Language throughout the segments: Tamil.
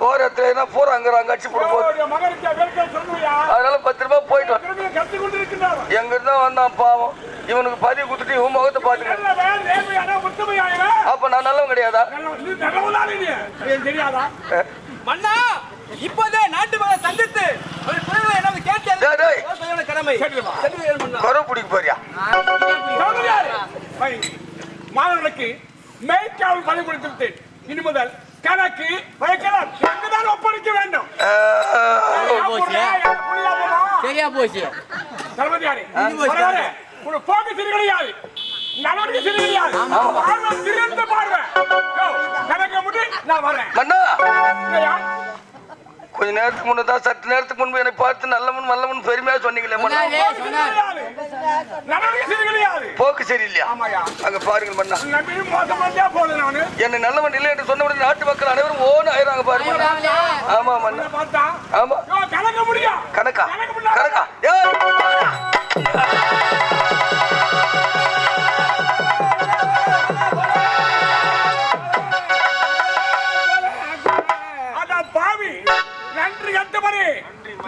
போறதுல போறாங்க அடிச்சு போடுவோம். அதனால 10 ரூபாய் போயிட்டு எங்க இருந்தா வந்தான் பாவம். இவனுக்கு பதிவு கொடுத்துட்டு இவன் முகத்தை பாத்துக்க. அப்ப நான் நல்லவன் கிடையாதா? மன்னா இப்போதே நாட்டு மக்களை சந்தித்து கடமை கரு பிடிக்க போறியா? மாணவர்களுக்கு மேய்க்காவல் பணி கொடுத்து இனி முதல் கணக்கு வழக்கெல்லாம் எங்கதான் ஒப்படைக்க வேண்டும். சரியா போச்சு தளபதியாரே. போக்கு சரி கிடையாது, நடவடிக்கை சரி கிடையாது. திறந்து பார்வை கணக்க முடி நான் வரேன். கொஞ்ச நேரத்துக்கு முன்னதான் சற்று நேரத்துக்கு முன்பு என்னை பார்த்து நல்லவன் பெருமையா சொன்னீங்களே. போக்கு சரியில்லையா? அங்க பாருங்க மன்னா, என்னை நல்லவன் இல்லை என்று சொன்னவுடன் நாட்டு மக்கள் அனைவரும் ஓன்னு ஆயிராங்க பாருங்க. ஆமா மன்னா, ஆமா. கணக்கா கணக்கா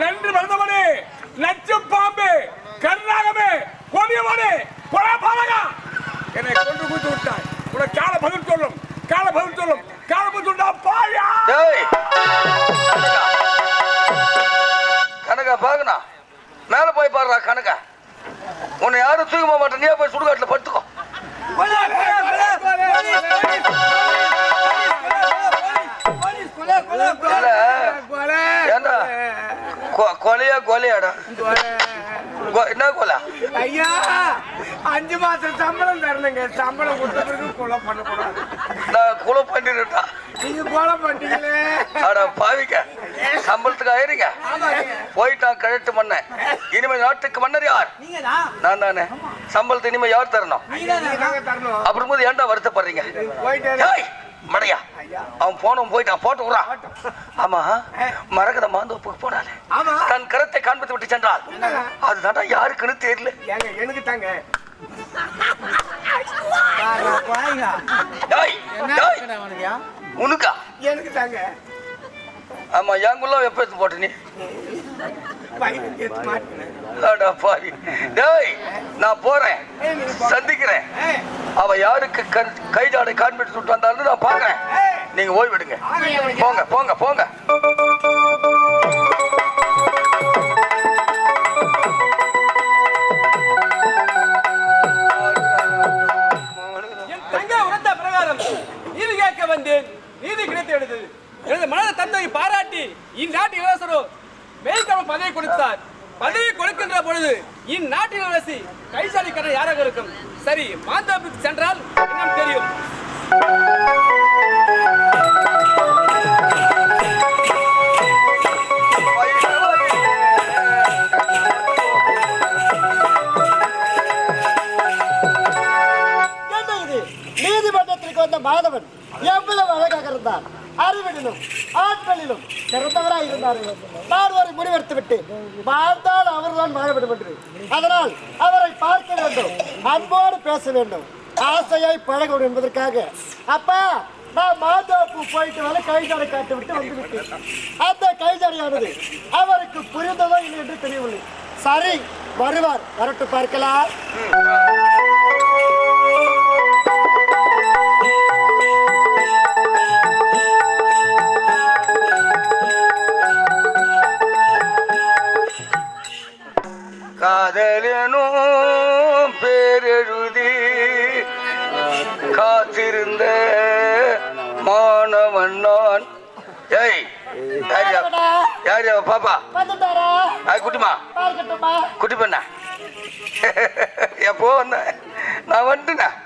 நன்றி மருதமணி, நச்சு பாம்பு, கருணாகமே, கொடியவனே, கொலபாதகா, என்னை கொண்டு குத்து விட்டாய். உனக்கு கால பதில் சொல்லும், கால பதில் சொல்லும், கால பதில் சொல்லுடா பாயா. கணக்கா பாக்கணா, மேல போய் பாருடா கணக்கா. உன்னை யாரும் தூக்க போக மாட்டேன், நீயே போய் சுடுகாட்டுல படுத்துக்கோ. கொலையா கொலையாடா? என்ன கொலை? ஐயா 5 மாசம் சம்பளம் தரணுங்க. சம்பளம் கொடுத்த பிறகு கொலை பண்ணக்கூடாது. நான் கொலை பண்ணிட்டா, நீங்க கொலை பண்ணிட்டீங்களே. அட பாவிக்க, சம்பளத்துக்கு ஆயிருங்க போயிட்டான் கழட்டு மன்ன. இனிமே நாட்டுக்கு மன்னர் யார்? நான் தானே. சம்பளத்தை இனிமே யார் தரணும்? அப்புறம் போது ஏன்டா வருத்தப்படுறீங்க? மடையா, அவன் போனவன் போயிட்டான், போட்டு விடுறான். ஆமா, மரகத மாந்தோப்புக்கு போனாலே தன் கரத்தை காண்பித்து விட்டு சென்றால் அதுதான் யாருக்குன்னு தெரியல. எனக்கு தாங்க. உனக்கா? எனக்கு தாங்க. ஆமா, எங்குள்ள எப்ப எடுத்து போட்ட நீ? நான் போறேன், சந்திக்கிறேன். அவ யாருக்கு கைஜாடை காண்பிட்டு சுட்டு வந்தாலும் நான் பாக்குறேன். நீங்க ஓய்விடுங்க. போங்க போங்க போங்க. என் தங்க உரத்த பிரகாரம் நீதி கேட்க வந்தேன். நீதி கிடைத்து எடுத்தது. எனது மனத தந்தை பாராட்டி இந்நாட்டு இளவரசரோ மேய்க்காமல் பதவி கொடுத்தார். பதவி கொடுக்கின்ற பொழுது இந்நாட்டின் இளவரசி கைசாலிக்காரர் யாராக இருக்கும்? சரி, மாந்தாப்புக்கு சென்றால் இன்னும் தெரியும். நீதிமன்றத்திற்கு வந்த மாதவன் எவ்வளவு அழகாக இருந்தார். அறிவிலும் ஆற்றலிலும் சிறந்தவராக இருந்தார்கள். நான் ஒரு முடிவெடுத்து விட்டு வாழ்ந்தால் அவர்தான் வாழ வேண்டும் என்று. அதனால் அவரை பார்க்க வேண்டும், அன்போடு பேச வேண்டும், ஆசையை பழக வேண்டும் என்பதற்காக அப்பா நான் மாதோப்பு போயிட்டு வர கைஜாடை காட்டி விட்டு வந்துவிட்டேன். அந்த கைஜாடையானது அவருக்கு புரிந்ததோ இல்லை என்று தெரியவில்லை. சரி, வருவார், வரட்டு பார்க்கலாம். காதலனும் பேரெழுதி காத்திருந்த மாணவன் நான். ஏய், யார் பாப்பா? குட்டிமா, குட்டி பண்ண எப்போ வந்த? நான் வந்துட்டேன்.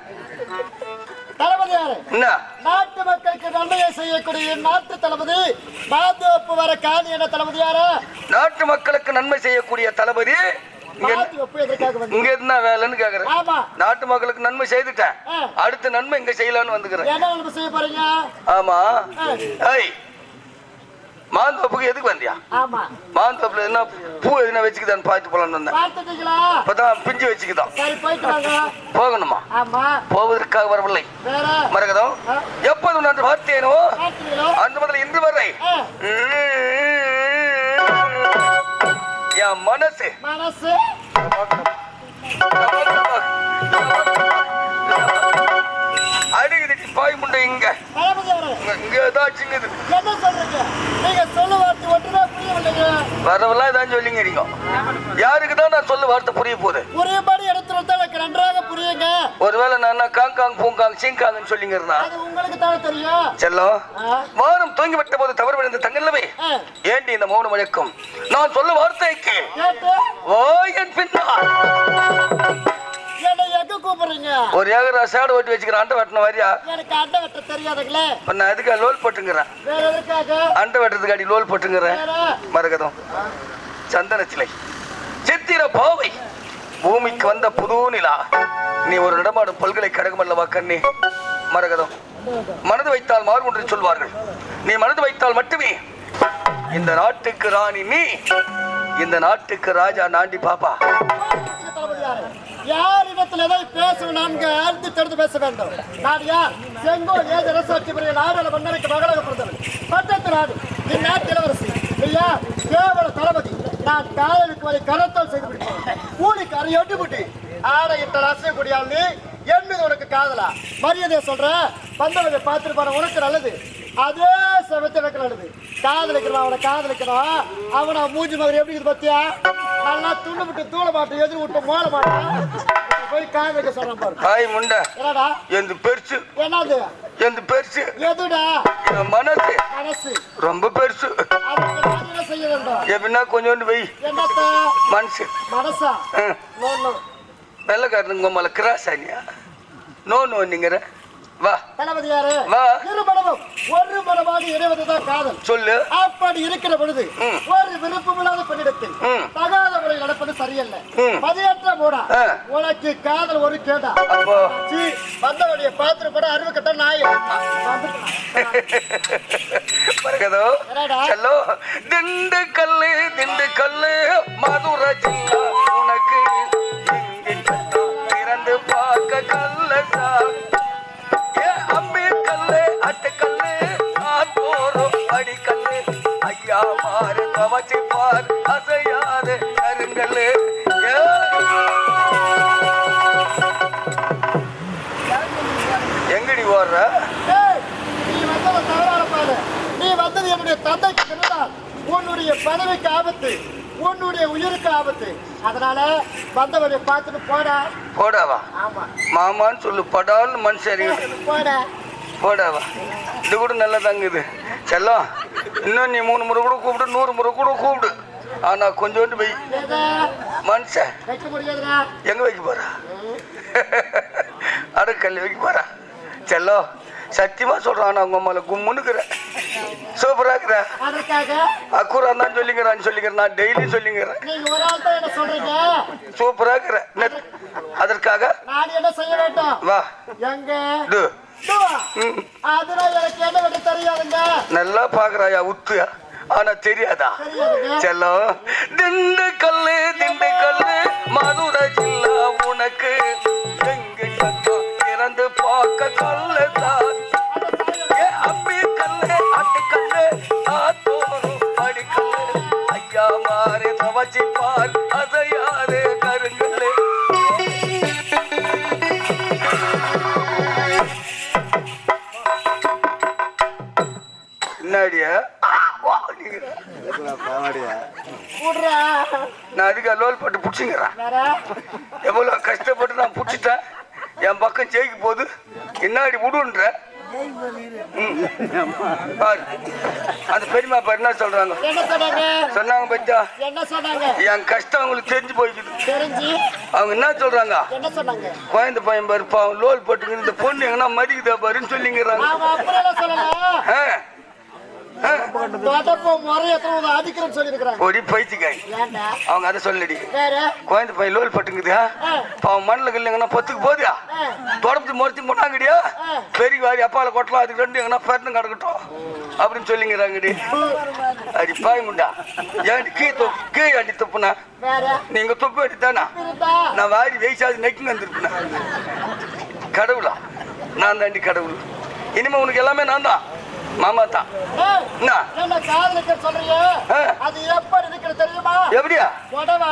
நாட்டு மக்களுக்கு நன்மையை செய்யக்கூடிய நாட்டு தளபதி மாந்தோப்பு வர காணி என தளபதியாரா? நாட்டு மக்களுக்கு நன்மை செய்யக்கூடிய தளபதி இங்க இருந்தா வேலைன்னு கேக்குறேன். நாட்டு மக்களுக்கு நன்மை செய்துட்டேன், அடுத்த நன்மை இங்க செய்யலான்னு வந்துக்கிறேன். என்ன நன்மை செய்ய போறீங்க? ஆமா, ஏய் மாந்தோப்பு மாந்தோப்புக்கு எதுக்கு வந்தியா? ஆமா. மாந்தோப்புல என்ன பூ எதுனா வச்சுக்குதான்னு பார்த்து போலான்னு வந்தேன். பார்த்துட்டீங்களா? இப்பதான் பிஞ்சு வச்சுக்குதான். சரி போயிட்டு வாங்க. போகணுமா? ஆமா. போவதற்காக வரவில்லை. வேற மரகதம் எப்போது நான் பார்த்தேனோ பார்த்தீங்களா? அந்த முதல்ல இன்று வரை என் மனசு மனசு அடிக்குது. பாய் முண்டை இங்க தளபதி அவர்களே, இங்க ஏதாச்சுங்குது. என்ன சொல்றீங்க? நீங்க சொல்ல வார்த்தை ஒன்றுமே புரியவில்லைங்க. வரவெல்லாம் ஏதாவது சொல்லிங்க. நீங்க யாருக்குதான் நான் சொல்ல வார்த்தை புரிய போகுது? புரியும்படி எடுத்துருந்தா எனக்கு நன்றாக புரியுங்க. ஒருவேளை நான் காங்காங் பூங்காங் சீங்காங்கன்னு சொல்லிங்கிறேன். அது உங்களுக்கு தானே தெரியும். செல்லம் வாரம் தூங்கி விட்ட போது தவறு விழுந்த தங்கல்லவே ஏண்டி இந்த மௌன முழக்கம்? நான் சொல்ல வார்த்தைக்கு கேட்டு ஓ என் பின்னால் என்னை எங்க கூப்பிடுறீங்க? ஒரு ஏகரா சேடு ஓட்டி வச்சுக்கிறேன். அண்டை வெட்டின வரியா? எனக்கு அண்டை வெட்ட தெரியாதுங்களே. நான் அதுக்காக லோல் போட்டுங்கிறேன். வேற எதுக்காக? அண்டை வெட்டுறதுக்கு அடி லோல் போட்டுங்கிறேன். வேற மரகதம் சந்தன சிலை சித்திர பாவை பூமிக்கு வந்த புது நிலா நீ ஒரு நடமாடும் பல்கலைக்கழகம் அல்லவா கண்ணே? மரகதம் மனது வைத்தால் மாறுபொன்று சொல்வார்கள். நீ மனது வைத்தால் மட்டுமே இந்த நாட்டுக்கு ராணி நீ, இந்த நாட்டுக்கு ராஜா நாண்டி பாப்பா. யார் இடத்துல எதை பேசணும் நான்கு அழுத்தி தெரிந்து பேச வேண்டும். நான் யார்? செங்கோல் ஏது அரசாட்சி முறைய நாடாள மன்னருக்கு மகளாக பிறந்தவன். பட்டத்து நாடு இந்நாட்டு இளவரசி இல்லையா? கேவல தளபதி. நான் காதலுக்கு வரை கரத்தால் செய்து விட்டேன். கூலிக்கு அரை எட்டு முட்டி ஆடை இட்டால் அசையக்கூடியால் நீ என் மீது உனக்கு காதலா? மரியாதையை சொல்ற. வந்தவங்க பார்த்துட்டு போன உனக்கு நல்லது, அதே சமயத்தை எனக்கு நல்லது. காதலிக்கிறான் அவனை காதலிக்கிறான். அவனை மூஞ்சி மகர் எப்படி இருக்குது பத்தியா? நல்லா துண்டு விட்டு தூள மாட்டேன், எதிர் விட்டு மோள மாட்டேன். போய் காதலிக்க சொல்றேன் பாரு. பாய் முண்டை என்னடா எந்த பெருசு? என்னது எந்த பெருசு? எதுடா? என் மனசு மனசு ரொம்ப பெருசு. அதுக்கு நான் என்ன செய்ய வேண்டும்? எப்படின்னா கொஞ்சோண்டு வை என்னத்த மனசு மனசா? No no. வெள்ளக்காரனுங்க மேல கிராஸ் ஆனியா? நோ நோ நீங்கிற வா தளபதியாரு வா. இருமனமும் ஒரு மனமாக இணைவதுதான் காதல். சொல்லு. அப்படி இருக்கிற பொழுது ஒரு விருப்பமில்லாத பெண்ணிடத்தில் தகாத முறை நடப்பது சரியல்ல. பதினெட்ட மூடா உனக்கு காதல் ஒரு கேடா. அப்போ வந்தவடைய பாத்திரம் கூட அறிவு கட்ட நாய் மரகதோ செல்லோ திண்டு கல்லு மதுரை ஜில்லா உனக்கு திறந்து பார்க்க கல்லசா அம்பி கல்லு அட்டுக்கல்லு ஆத்தோறும் அடிக்கல்லு ஐயா மாறு கவச்சி பார் அசையாது கருங்கல்லு. எங்கடி ஓடுற? நீ வந்தது தவறான பாரு. நீ வந்தது என்னுடைய தந்தைக்கு பின்னால் உன்னுடைய பதவிக்கு ஆபத்து, உன்னுடைய உயிருக்கு ஆபத்து. அதனால வந்தவனை பார்த்துட்டு போடா. போடாவா? ஆமா மாமான்னு சொல்லு. படான்னு மனுஷன் போடா. போடாவா? இது கூட நல்லா தங்குது செல்லம். இன்னும் நீ 3 முறை கூட கூப்பிடு, 100 முறை கூட கூப்பிடு. ஆனா கொஞ்சோண்டு வை மனுஷன். வைக்க முடியாதுடா. எங்க வைக்க போறா? அடுக்கல்ல வைக்க போறா? செல்லோ சத்தியமா சொல்றான். அவங்க அம்மால கும்முன்னுக்குற சூப்பரா இருக்கிற. அதற்காக அக்குறா தான் சொல்லிக்கிறேன். நான் டெய்லி சொல்லிக்கிறேன். நீங்க ஒரு ஆள் தான் என்ன சொல்றீங்க? சூப்பரா இருக்கிற. அதற்காக நான் என்ன செய்ய வேண்டும்? வா எங்க இது அதனால எனக்கு என்ன விட தெரியாதுங்க. நல்லா பாக்குறாயா உத்துயா? ஆனா தெரியாதா? செல்லம் திண்டு கல்லு மதுரை ஜில்லா உனக்கு எங்கு இறந்து பார்க்க கல்லுதான் அம்பி கல்லு அட்டுக்கல்லு ஆத்தோறும் அடிக்கல்லு ஐயா மாறு தவச்சி பார் அசையாது கருங்கல்லு. என்னடியா நான் அதுக்கு லோல் போட்டு பிடிச்சிங்கிறேன். எவ்வளவு கஷ்டப்பட்டு நான் பிடிச்சிட்டேன். என் பக்கம் ஜெயிக்க போகுது. என்னாடி விடுன்ற பாரு. அந்த பெரியமா பாரு என்ன சொல்றாங்க? சொன்னாங்க பச்சா என் கஷ்டம் அவங்களுக்கு தெரிஞ்சு போய்க்குது. அவங்க என்ன சொல்றாங்க? குழந்தை பையன் பாரு பாவம் லோல் போட்டுங்க, இந்த பொண்ணு எங்கன்னா மதிக்குதா பாருன்னு சொல்லிங்கிறாங்க. தொடப்ப முறை எத்தனை அடிக்கிறேன்னு சொல்லியிருக்கிறாங்க. ஒரு பைத்தியக்காரி ஏன்டா அவங்க அதை சொல்லடி. வேற குழந்தை பையன் லோல் பட்டுங்குதா அவன் மண்ணில் இல்லைங்கன்னா பொத்துக்கு போதியா தொடப்பி முறைச்சி போனாங்கடியா பெரிய வாரி அப்பால கொட்டலாம் அதுக்கு ரெண்டு எங்கன்னா பெருன்னு கிடக்கட்டும் அப்படின்னு சொல்லிங்கிறாங்கடி. அடி பாய் முண்டா ஏன் கீ அடி துப்புனா வேற நீங்க துப்பு அடித்தானா இருந்தா நான் வாரி வெயிச்சாது நெக்கிங்க வந்துருப்பேன். கடவுளா நான் தாண்டி கடவுள். இனிமே உனக்கு எல்லாமே நான் தான் மாமா தான். ஏய், என்ன என்ன காதலிக்க சொல்றியே ஆ. அது எப்படி இருக்கிறது தெரியுமா? எப்படியா புடவை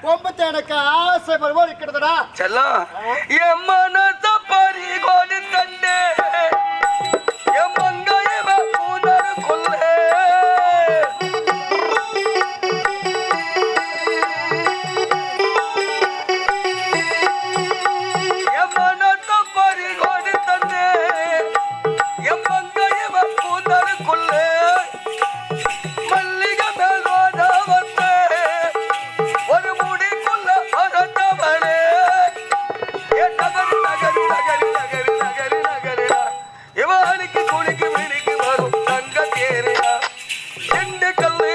கொம்புத்து எனக்கு ஆசை பருவம் இருக்கிறதுடா. செல்லம் என் மனச பறி கோடி கண்டே என் மங்கையவ பூனரு கொல்லே என் மனச பறி கோடி தந்தே என் மங்கையவ பூனரு கொல்லே மல்லிகை மேலோட வந்தே ஒரு முடிக்குள்ள அறந்தவளே நகரு நகரு நகரு நகரு நகரு நகருடா இவனுக்கு குளிக்கு விழிக்கு வரும் தங்க தேரையா திண்டுக்கல்லு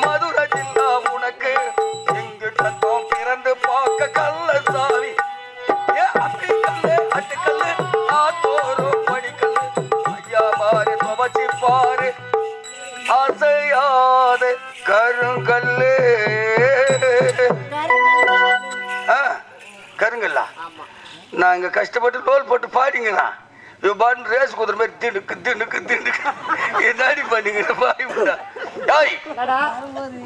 மதுரை ஜில்லா உனக்கு எங்கு தத்தம் பிறந்து பார்க்க கல்ல சாவி அப்படி கல்லு அட்டுக்கல்லு ஆத்தோரும் படிக்கல்லு ஐயா மாறு துவச்சி பாரு அசையாது கருங்கல்லு கருங்கல்லா நாங்க கஷ்டப்பட்டு லோல் போட்டு பாடிங்கண்ணா இவ பாட்டு ரேஸ் குதிரை மாதிரி திண்டுக்கு என்னாடி பண்ணீங்க பாடிமுடா டாய் என்னடா?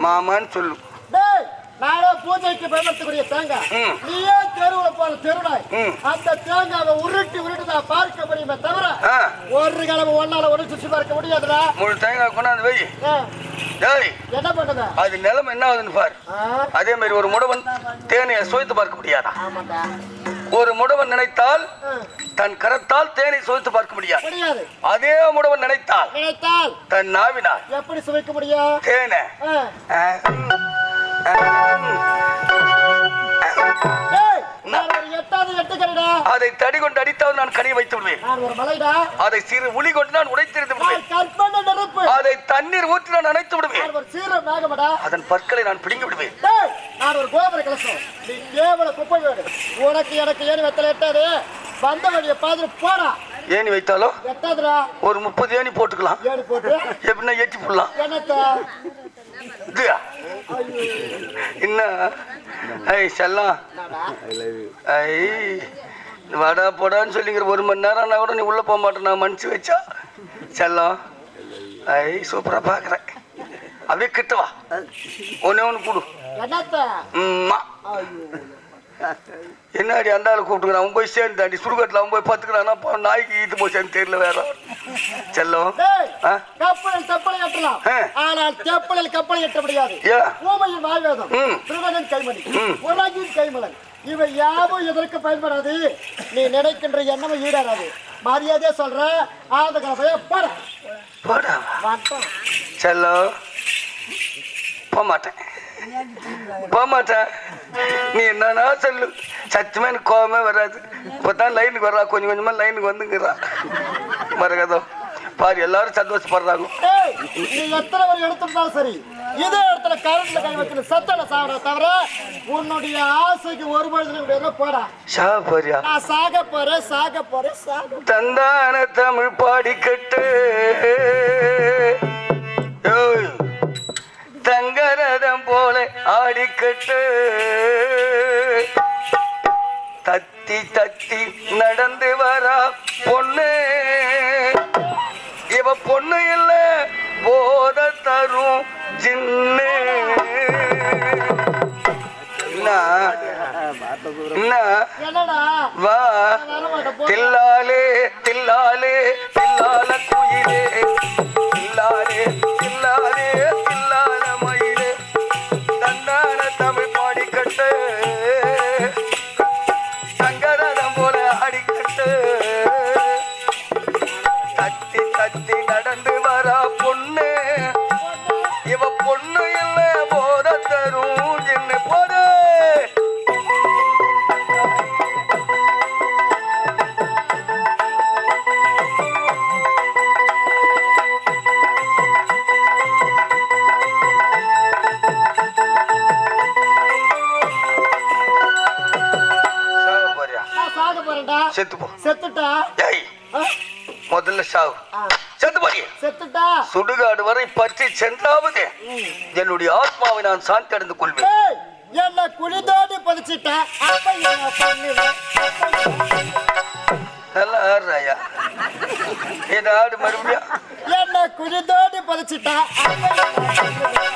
மாமான்னு சொல்லு. டேய், நானே பூஜைக்கு பயன்படுத்தக்கூடிய தேங்காய். ம். நீயே தெருவுல போற தெருநாய். ம். அந்த தேங்காவை உருட்டி நான் பார்க்க முடியுமே தவிர ஆ, ஒரு கிழமை ஒன்னால ஒரு சுற்றி பார்க்க முடியாதுடா. முழு தேங்காய் கொண்டாந்து வை. ஆ, டாய் என்ன பண்ணுத? அது நிலைமை என்ன ஆகுதுன்னு பாரு. அதே மாதிரி ஒரு முடவன் தேனையை சுவைத்து பார்க்க முடியாதா? ஆமாண்டா. ஒரு முடவன் நினைத்தால் ஆ, தன் கரத்தால் தேனை சுவைத்து பார்க்க முடியாது. முடியாது. அதே முடவன் நினைத்தால் நினைத்தால் தன் நாவினால் எப்படி சுவைக்க முடியும்? தேனை டேய், நான் ஒரு எட்டாவது எட்டுக்கிறேடா. அதை தடி கொண்டு அடித்தால் நான் கனியை வைத்து விடுவேன். நான் ஒரு மலைடா. அதை சிறு உளி கொண்டு நான் உடைத்திருந்து நான் விடுவேன். கற்பனை நெருப்பு. அதை தண்ணீர் ஊற்றி நான் அணைத்து விடுவேன். நான் ஒரு சீர மேகமடா. அதன் பற்களை நான் பிடுங்கி விடுவேன். டேய், நான் ஒரு கோபுர கலசம். நீ கேவல குப்பை வீடு. உனக்கு எனக்கு ஏன் வெத்தலை எட்டாது? வந்த வழியை பார்த்துட்டு போடா. ஏணி வைத்தாலும் எட்டாதுடா. ஒரு 30 ஏணி போட்டுக்கலாம். ஏழு போட்டு எப்படின்னா ஏற்றி போடலாம். என்னத்த இதுயா என்ன ஐய் செல்லம் ஐ வடா போடான்னு சொல்லிங்கிற 1 மணி நேரம் நான் கூட நீ உள்ள போக மாட்டேன். நான் மன்னிச்சு வச்சா செல்லம் ஐ சூப்பரா பாக்குறேன். அப்படியே கிட்ட வா ஒன்னு கூடு. என்னத்த என்னாடி அந்த ஆளு கூப்பிட்டுக்கிறான். அவன் போய் சேர்ந்தாண்டி சுடுகாட்டில் அவன் போய் பார்த்துக்கிறான்னா நாய்க்கு ஈத்து போச்சான்னு தெரியல. வேற செல்லம் கப்பலில் கப்பலை எட்டலாம். ஆனால் தெப்பலில் கப்பலை எட்ட முடியாது. ஊமையின் வாழ்வேதம், திருவனன் கைமணி, உலகின் கைமலன் இவை யாவும் எதற்கு பயன்படாது. நீ நினைக்கின்ற எண்ணமும் ஈடாராது. மரியாதையா சொல்ற ஆழ்ந்த கலப்பைய போட செல்லம் போமாட்டேன் போமாட்டேன். நீ என்னன்னா சொல்லு. சத்தியமா எனக்கு கோபமே வராது. இப்பதான் லைனுக்கு வர்றா. கொஞ்சம் கொஞ்சமா லைனுக்கு வந்துங்கிறா. மறக்காதோ பாரு எல்லாரும் சந்தோஷப்படுறாங்க. நீ எத்தனை ஒரு எடுத்துட்டாலும் சரி இதே இடத்துல கரண்ட்ல கை வச்சு சத்தல சாவற தவிர உன்னுடைய ஆசைக்கு ஒரு பொழுது போடா. சாப்பியா நான் சாக போறேன் சாக போறேன் சாக. தந்தான தமிழ் பாடிக்கட்டு தங்கரதம் போல ஆடிக்கட்டு தத்தி தத்தி நடந்து வரா பொண்ணு. இவ பொண்ணு இல்ல போத தரும் ஜின்னு. வா தில்லாலே தில்லாலே தில்லால குயிலே தில்லாலே தில்லாலே தில்லால மயிலே தந்தான தமிழ் பாடிக்கட்டு சங்கரதம் போல ஆடிக்கட்டு தத்தி தத்தி நடந்து வரா பொண்ணு. இவ பொண்ணு இல்ல போத தரும் என்ன போத. செத்து போ. செத்துட்டா ஏய் ஆ? முதல்ல சாவு. ஆ. செத்து போடி. செத்துட்டா சுடுகாடு வரை பற்றி சென்றாவது என்னுடைய ஆத்மாவை நான் சாந்தி அடைந்து கொள்வேன். ஏய், என்ன குளிதோடி பதிச்சிட்டா அப்ப என்ன பண்ணுவேன்? நல்லா ஆடுறாயா? என்ன ஆடு மறுபடியும்? என்ன குளிதோடி பதிச்சிட்டா அப்ப என்ன பண்ணுவேன்?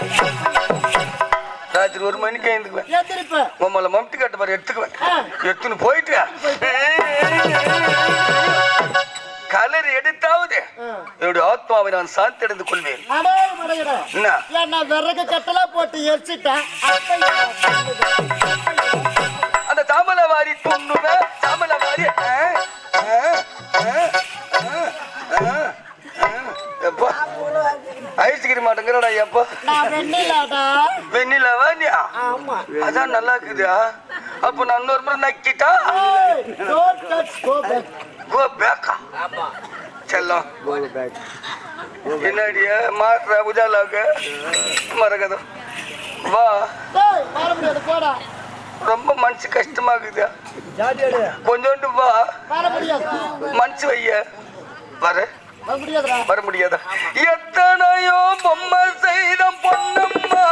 ராத்திரி 1 மணிக்கு எழுந்துக்குவேன். எந்திரிப்பேன். உம்மள மம்டி கட்ட மாதிரி எடுத்துக்குவேன். ஆ. எடுத்துன்னு போயிட்டு கலர் எடுத்தாவது என்னுடைய ஆத்மாவை நான் சாந்தி அடைந்து கொள்வேன். அடே மடையடா. என்ன? என்ன விறகு கட்டல போட்டு எரிச்சிட்டா அப்ப என்ன பண்ணுவேன்? அந்த தாமலை வாரி துண்ணுவேன். தாமலை வாரி எப்பா ஐஸ்கிரீம் மாட்டேங்கிறடா. எப்பா நான் வெண்ணிலாடா. வெண்ணிலாவா நீ? ஆமா. அதான் நல்லா இருக்குதா? அப்ப நான் இன்னொரு முறை நக்கிட்டா ஏய், don't touch, go back. கோ பேக்கா செல்லம் என்னடியா மாற்ற உஜாலாவுக்கு மறக்கதும் வா. ஏய், வர முடியாது, போடா. ரொம்ப மனசு கஷ்டமா இருக்குதா? கொஞ்சோண்டு வா. வர முடியாது. மனசு வைய வர வர முடியாதுடா. வர முடியாதா? எத்தனையோ பொம்மை செய்த பொன்னம்மா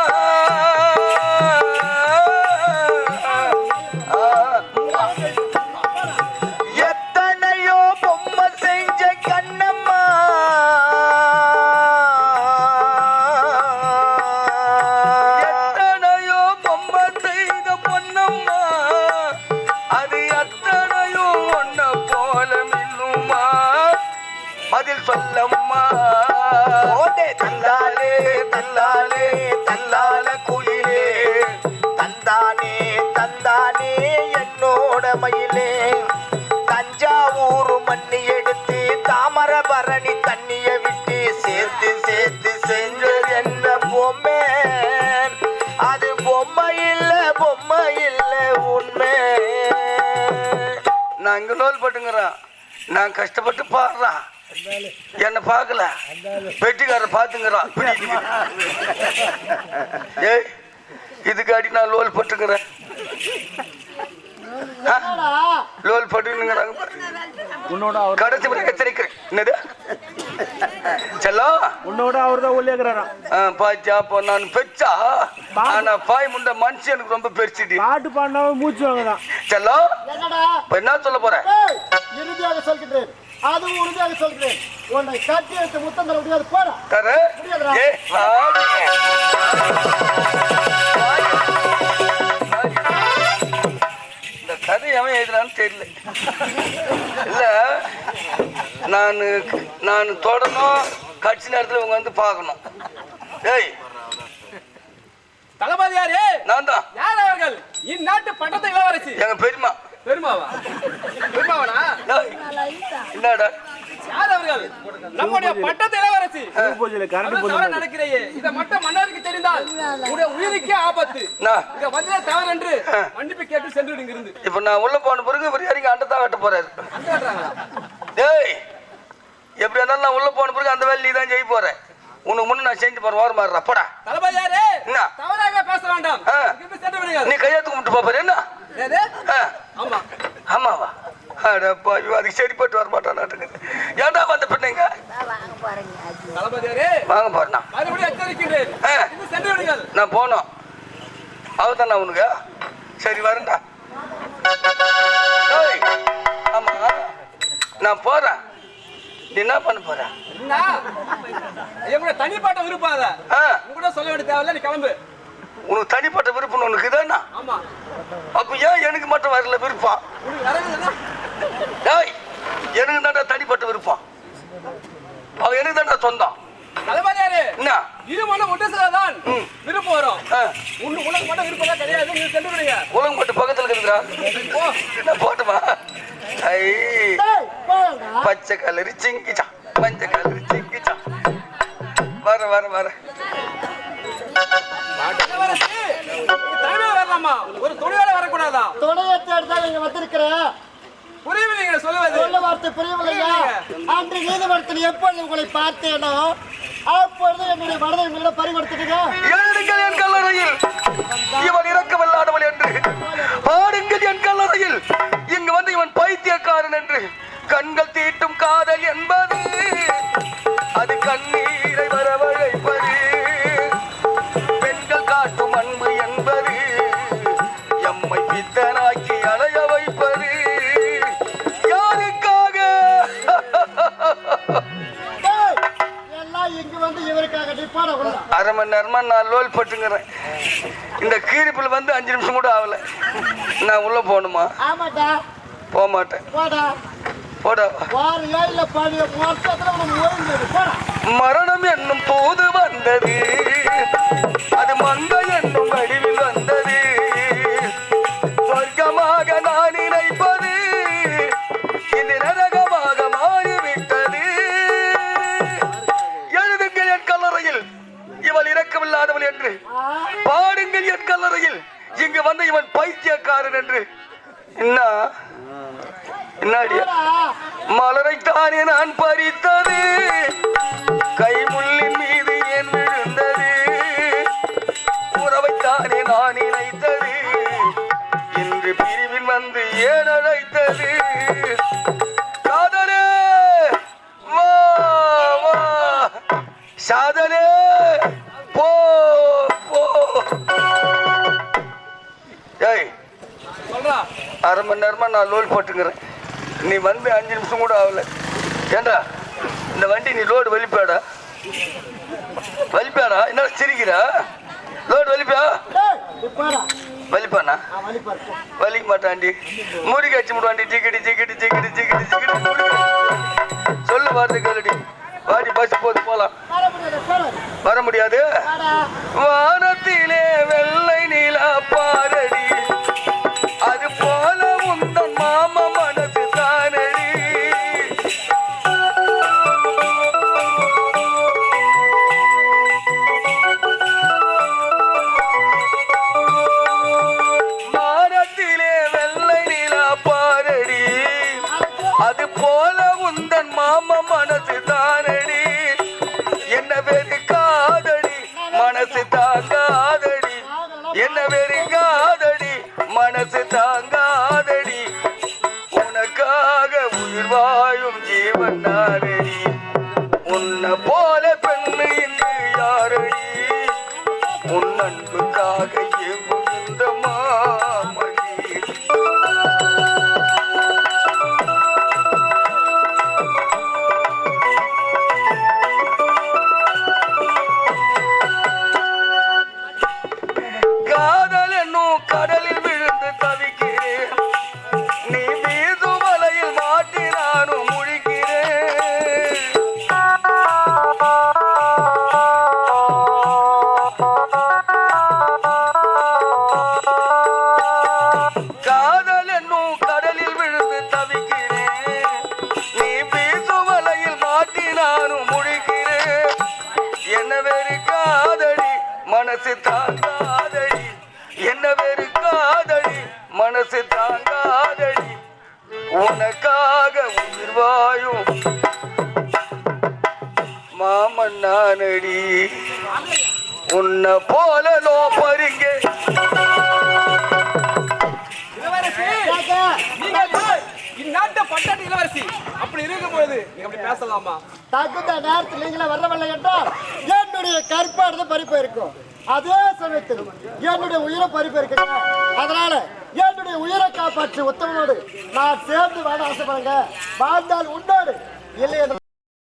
எத்தனையோ பொம்மை செஞ்ச கண்ணம்மா எத்தனையோ பொம்மை செய்த பொன்னம்மா அது எத்தனையோ ஒன்ன போல மின்னுமா பதில் சொல்லம்மா. ஓடே தல்லாலே தல்லாலே தல்லால குயிலே தந்தானே தந்தானே என்னோட மயிலே தஞ்சாவூர் மண்ணி எடுத்து தாமரபரணி தண்ணிய விட்டு சேர்த்து சேர்த்து செஞ்சது என்ன பொம்மை? அது பொம்மை இல்ல உண்மை. நான் இங்க நோல் பட்டுங்கிறேன். நான் கஷ்டப்பட்டு பாடுறான். என்ன பார்க்கல வெட்டிக்காரர் பாத்துங்கிறான். ஏய் இதுக்கு அடி நான் லோல் பட்டுங்கிறேன். என்னடா? லோல் பட்டுங்கிறாங்க. கடைசி முறை எச்சரிக்கிறேன். என்னது செல்லம்? உன்னோட அவர் தான் உள்ளேங்கிறாரா? பாச்சா அப்போ நான் பெச்சா ஆனா பாய் முண்ட மனுஷன் எனக்கு ரொம்ப பெருசிடி. பாட்டு பாடினாவே மூச்சு வாங்கதான். செல்லம் என்னடா? இப்ப என்ன சொல்ல போறேன்? ஏய், இறுதியாக சொல்கிறேன், அதுவும் உறுதியாக சொல்கிறேன். உன்னை கட்டி எடுத்து முத்தம் தர முடியாது, போடா. தர முடியாதுடா. ஏ வாடி. இந்த கதை எவன் எழுதுறான்னு தெரியல. இல்ல நான் தொடணும் கட்சி நேரத்தில் இவங்க வந்து பார்க்கணும். ஏய் தளபதியாரே, நான் தான். யார் அவர்கள்? இந்நாட்டு பட்டத்து இளவரசி. எங்க பெரியமா. பெருமாவா? பெருமாவனா? ஏய், என்னடா யார் அவர்கள்? நம்முடைய பட்டத்து இளவரசி. பூஜையில கரண்ட் அவ்வளவு தவறு நடக்கிறையே, இதை மட்டும் மன்னருக்கு தெரிந்தால் உடைய உயிருக்கே ஆபத்து. நான் இங்க வந்ததே தவறு என்று மன்னிப்பு கேட்டு சென்று விடுங்க இருந்து. இப்ப நான் உள்ள போன பிறகு இவர் இறங்கி அண்டத்தான் வெட்ட போறாரு. அங்க வர்றாங்களா? டேய் எப்படி இருந்தாலும் நான் உள்ள போன பிறகு அந்த வேலை நீ தான் செய்ய போற. உனக்கு முன்ன நான் செஞ்சு போற வாரம் மாறுறா போடா. தளபதியாரே, என்ன? தவறாக பேச வேண்டாம். இங்கிருந்து சென்று விடுங்க. நீ கையெழுத்து கும்பிட்டு போற என்ன? ஏது? ஆ, ஆமா. ஆமாவா? அடப்பா அதுக்கு சரிப்பட்டு வர மாட்டான். ஏன்டா வந்த பிள்ளைங்க? தளபதியாரே, வாங்க போறா. மறுபடியும் எச்சரிக்கின்றேன். இங்கிருந்து சென்று விடுங்கள். நான் போனோம் அவதானா உனக்கு? சரி வரேன்டா. ஏய், ஆமா நான் போறேன். நீ என்ன பண்ண போற? என்ன? என் தனிப்பட்ட விருப்பம் அத. ஆ, உங்ககிட்ட சொல்ல வேண்டிய தேவையில்ல, நீ கிளம்பு. உனக்கு தனிப்பட்ட விருப்பம் உனக்கு இதானா? ஆமா. அப்ப ஏன் எனக்கு மட்டும் வரல விருப்பம்? உனக்கு வரவில்லைன்னா டேய் எனக்கு தான்டா தனிப்பட்ட விருப்பம். அவ எனக்கு தான்டா சொந்தம். தளபதியாரே, என்ன? இருமணம் ஒன்று சேரதான் விருப்பம் வரும். ஆ, உனக்கு மட்டும் விருப்பம் கிடையாது. நீங்க சென்று விடுங்க. உலகம் போட்டு பக்கத்துல இருக்குதுடா. போ. நான் போட்டுமா? ஐ ஏய், போடா. பச்சை கலரி சிங்கிச்சா மஞ்சள் கலரி சிங்கிச்சா. வர வர வர இளவரசி, நீங்க தனிமையா வரலாமா? ஒரு துணையோட வரக்கூடாதா? துணையை தேடிதான் இங்க வந்திருக்கிற. புரியவில்லைங்க சொல்லுவது. சொல்ல வார்த்தை புரியவில்லையா? அன்று நீதிமன்றத்தில் எப்பொழுது உங்களை பார்த்தேனோ அப்பொழுது என்னுடைய மனதை உங்களிடம் பறிகொடுத்துட்டீங்க. ஏழுங்கள் என் கல்லறையில் இவன் இறக்க வெள்ளாடவள் என்று பாடுங்கள் என் கல்லறையில். இங்கு வந்து இவன் பைத்தியக்காரன் நீ போட உள்ள. அரை மணி நேரமா நான் லோல் பட்டுங்கிறேன். இந்த கீரிப்பில் வந்து 5 நிமிஷம் கூட ஆகல. நான் உள்ள போகணுமா? ஆமாடா. போக மாட்டேன். போடா. போடா. வார ஏழில் பாடிய மொத்தத்தில் உனக்கு ஓய்ந்தது. போடா. மரணம் என்னும் தூது வந்தது, அது மங்க என்னும் வடிவில் வந்தது. சொர்க்கமாக நான் நினைப்பது இது நரகமாக மாறிவிட்டது. எழுதுங்கள் என் கல்லறையில் இவள் இறக்கமில்லாதவள் என்று, பாடுங்கள் என் கல்லறையில் இங்கு வந்த இவன் பைத்தியக்காரன் என்று. என்னாடி மலரைத்தானே நான் பறித்தது, கைமுள்ளின் மீது ஏன் விழுந்தது. உறவைத்தானே நான் நினைத்தது, இன்று பிரிவின் வந்து ஏன் அழைத்தது. காதலே வா வா, சாதலே போ போ. ஏய், சொல்றா. அரை மணி நேரமா நான் லோல் போட்டுக்கிறேன். நீ வந்து 5 நிமிஷம் கூட ஆகல. ஏண்டா இந்த வண்டி நீ லோடு வலிப்பாடா? வலிப்பாடா? என்ன சிரிக்கிறா? லோடு வலிப்பா? டேய், நீ போடா. வலிப்பானா? வலிப்பாரு. வலிக்க மாட்டாண்டி. முடி கட்சி முடுவாண்டி. Ticket ticket ticket ticket ticket சொல்லு வார்த்தை கேளுடி. வாடி பஸ் போது போலாம். வர முடியாது. போடா. வர முடியாது. போடா. வானத்திலே வெள்ளை நிலா பாரடி, அது போல உந்தன் மாமா மனசு தானடி. வானத்திலே வெள்ளை நிலா பாரடி, அது போல உந்தன் மாமா மனசு தானடி. என்ன வெறு காதடி மனசு தாங்காதடி, என்ன வெறு காதடி மனசு தாங்காதடி. உனக்காக உயிர் வாழும் ஜீவன் நானடி, உன்னை போல பெண்ணு இங்கு யாரடி. உன் அன்புக்காக எங்கும் இந்த மாமணி. காதல் என்னும் கடலில் விழுந்து தவிக்கிறேன், நீ வீசும் வலையில் மாட்டி நானும் முழிக்கிறேன். காதல் என்னும் கடலில் விழுந்து தவிக்கிறேன், நீ வீசும் வலையில் மாட்டி நானும் முழிக்கிறேன். என்ன வெறு காதடி மனசு தாங்காதடி, என்ன வெறு காதடி மனசு தாங்காதடி. உனக்காக உயிர் வாழும் மாமன் நானடி, உன்னை போல லோ பறிங்க. இளவரசி, கேக்க. நீங்கள் தான் இந்நாட்டு பட்டத்து இளவரசி. அப்படி இருக்கும்போது நீங்க அப்படி பேசலாமா? தகுந்த நேரத்தில் நீங்களே வரவில்லை என்றால் என்னுடைய கற்பாடு பறிப்பு இருக்கும். அதே சமயத்தில் என்னுடைய உயிரை பறிப்பு இருக்கு. அதனால என்னுடைய உயிரை காப்பாற்றி உத்தமனோடு நான் சேர்ந்து வாழ ஆசைப்படுங்க. வாழ்ந்தால் உன்னோடு இல்லை.